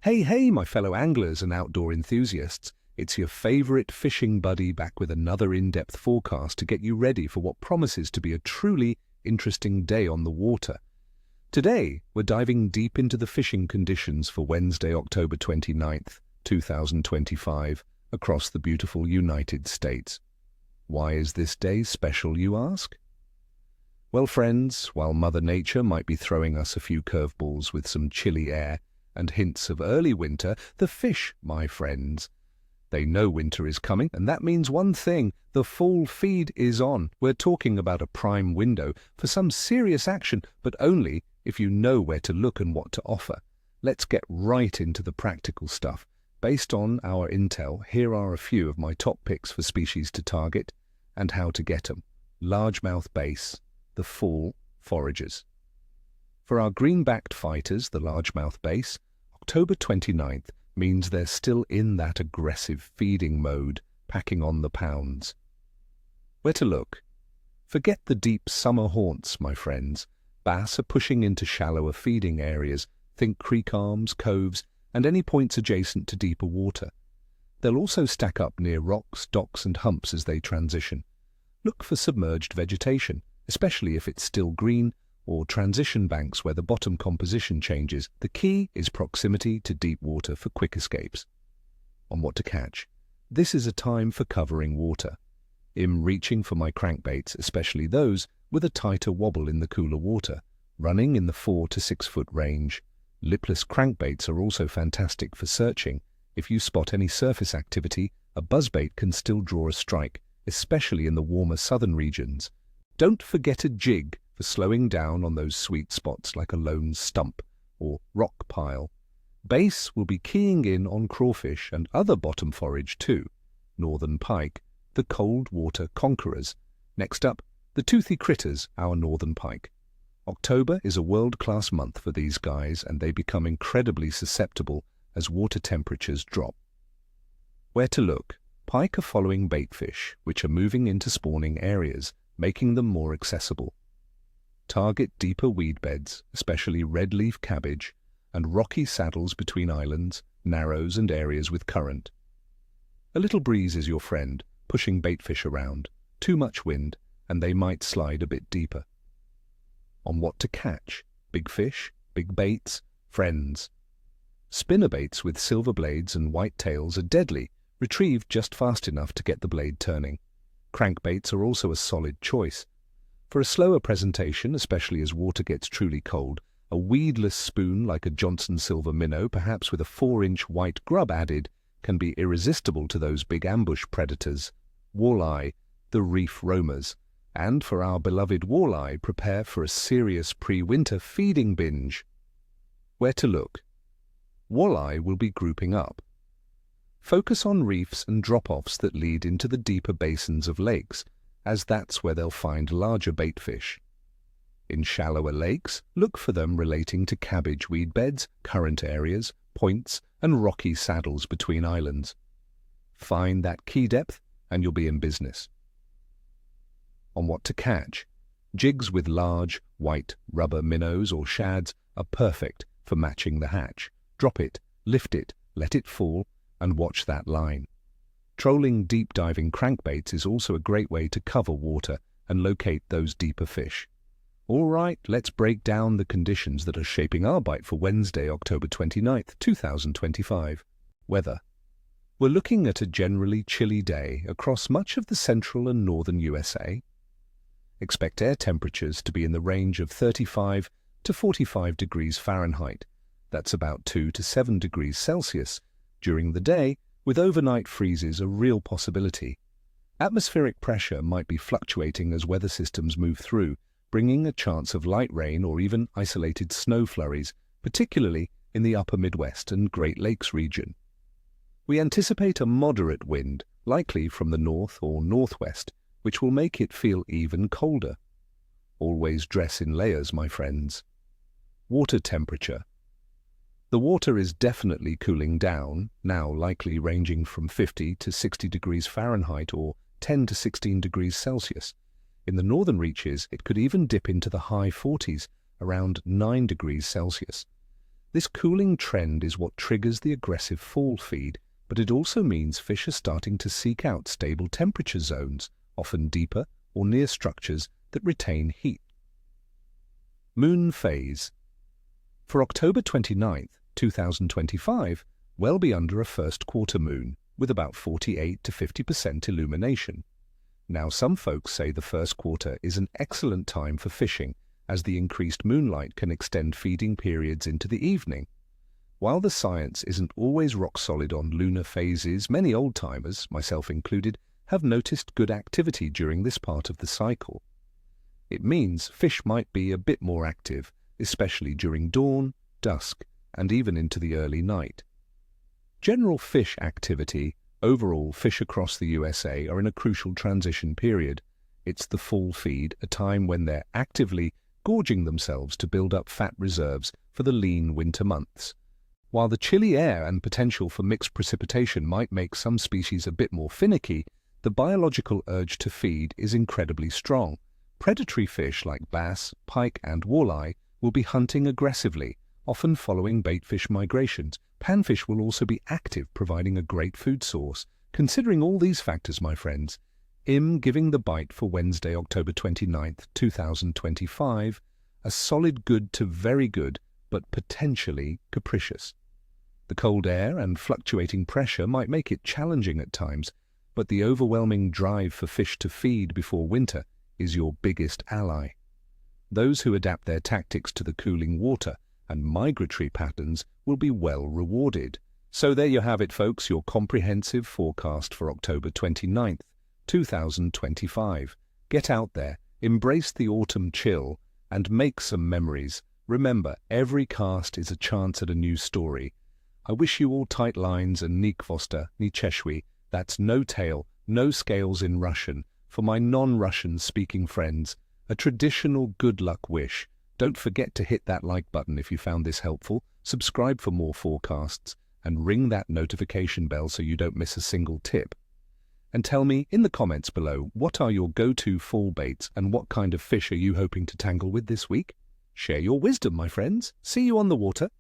Hey, my fellow anglers and outdoor enthusiasts. It's your favorite fishing buddy back with another in-depth forecast to get you ready for what promises to be a truly interesting day on the water. Today, we're diving deep into the fishing conditions for Wednesday, October 29th, 2025, across the beautiful United States. Why is this day special, you ask? Well, friends, while Mother Nature might be throwing us a few curveballs with some chilly air and hints of early winter, the fish, my friends, they know winter is coming, and that means one thing: the fall feed is on. We're talking about a prime window for some serious action, but only if you know where to look and what to offer. Let's get right into the practical stuff. Based on our intel, here are a few of my top picks for species to target and how to get them. Largemouth bass, the fall foragers. For our green-backed fighters, the largemouth bass, October 29th means they're still in that aggressive feeding mode, packing on the pounds. Where to look? Forget the deep summer haunts, my friends. Bass are pushing into shallower feeding areas. Think creek arms, coves, and any points adjacent to deeper water. They'll also stack up near rocks, docks, and humps as they transition. Look for submerged vegetation, especially if it's still green, or transition banks where the bottom composition changes. The key is proximity to deep water for quick escapes. On what to catch? This is a time for covering water. I'm reaching for my crankbaits, especially those with a tighter wobble in the cooler water, running in the 4 to 6 foot range. Lipless crankbaits are also fantastic for searching. If you spot any surface activity, a buzzbait can still draw a strike, especially in the warmer southern regions. Don't forget a jig for slowing down on those sweet spots like a lone stump or rock pile. Bass will be keying in on crawfish and other bottom forage too. Northern pike, the cold water conquerors. Next up, the toothy critters, our northern pike. October is a world-class month for these guys, and they become incredibly susceptible as water temperatures drop. Where to look? Pike are following baitfish, which are moving into spawning areas, making them more accessible. Target deeper weed beds, especially red leaf cabbage, and rocky saddles between islands, narrows, and areas with current. A little breeze is your friend, pushing baitfish around. Too much wind, and they might slide a bit deeper. On what to catch? Big fish, big baits, friends. Spinnerbaits with silver blades and white tails are deadly, retrieved just fast enough to get the blade turning. Crankbaits are also a solid choice. For a slower presentation, especially as water gets truly cold, a weedless spoon like a Johnson silver minnow, perhaps with a 4-inch white grub added, can be irresistible to those big ambush predators. Walleye, the reef roamers. And for our beloved walleye, prepare for a serious pre-winter feeding binge. Where to look? Walleye will be grouping up. Focus on reefs and drop-offs that lead into the deeper basins of lakes, as that's where they'll find larger baitfish. In shallower lakes, look for them relating to cabbage weed beds, current areas, points, and rocky saddles between islands. Find that key depth, and you'll be in business. On what to catch? Jigs with large, white, rubber minnows or shads are perfect for matching the hatch. Drop it, lift it, let it fall, and watch that line. Trolling deep-diving crankbaits is also a great way to cover water and locate those deeper fish. All right, let's break down the conditions that are shaping our bite for Wednesday, October 29th, 2025. Weather. We're looking at a generally chilly day across much of the central and northern USA. Expect air temperatures to be in the range of 35 to 45 degrees Fahrenheit. That's about 2 to 7 degrees Celsius. During the day, with overnight freezes a real possibility. Atmospheric pressure might be fluctuating as weather systems move through, bringing a chance of light rain or even isolated snow flurries, particularly in the upper Midwest and Great Lakes region. We anticipate a moderate wind, likely from the north or northwest, which will make it feel even colder. Always dress in layers, my friends. Water temperature. The water is definitely cooling down, now likely ranging from 50 to 60 degrees Fahrenheit or 10 to 16 degrees Celsius. In the northern reaches, it could even dip into the high 40s, around 9 degrees Celsius. This cooling trend is what triggers the aggressive fall feed, but it also means fish are starting to seek out stable temperature zones, often deeper or near structures that retain heat. Moon phase. For October 29th, 2025, we'll be under a first quarter moon with about 48 to 50% illumination. Now, some folks say the first quarter is an excellent time for fishing, as the increased moonlight can extend feeding periods into the evening. While the science isn't always rock solid on lunar phases, many old-timers, myself included, have noticed good activity during this part of the cycle. It means fish might be a bit more active, especially during dawn, dusk, and even into the early night. General fish activity. Overall, fish across the USA are in a crucial transition period. It's the fall feed, a time when they're actively gorging themselves to build up fat reserves for the lean winter months. While the chilly air and potential for mixed precipitation might make some species a bit more finicky, the biological urge to feed is incredibly strong. Predatory fish like bass, pike, and walleye will be hunting aggressively, often following baitfish migrations. Panfish will also be active, providing a great food source. Considering all these factors, my friends, I'm giving the bite for Wednesday, October 29th, 2025, a solid good to very good, but potentially capricious. The cold air and fluctuating pressure might make it challenging at times, but the overwhelming drive for fish to feed before winter is your biggest ally. Those who adapt their tactics to the cooling water and migratory patterns will be well rewarded. So there you have it, folks, your comprehensive forecast for October 29th, 2025. Get out there, embrace the autumn chill, and make some memories. Remember, every cast is a chance at a new story. I wish you all tight lines and ni kvosta, ni cheshwi, that's no tail, no scales in Russian, for my non-Russian speaking friends, a traditional good luck wish. Don't forget to hit that like button if you found this helpful, subscribe for more forecasts, and ring that notification bell so you don't miss a single tip. And tell me in the comments below, what are your go-to fall baits and what kind of fish are you hoping to tangle with this week? Share your wisdom, my friends. See you on the water.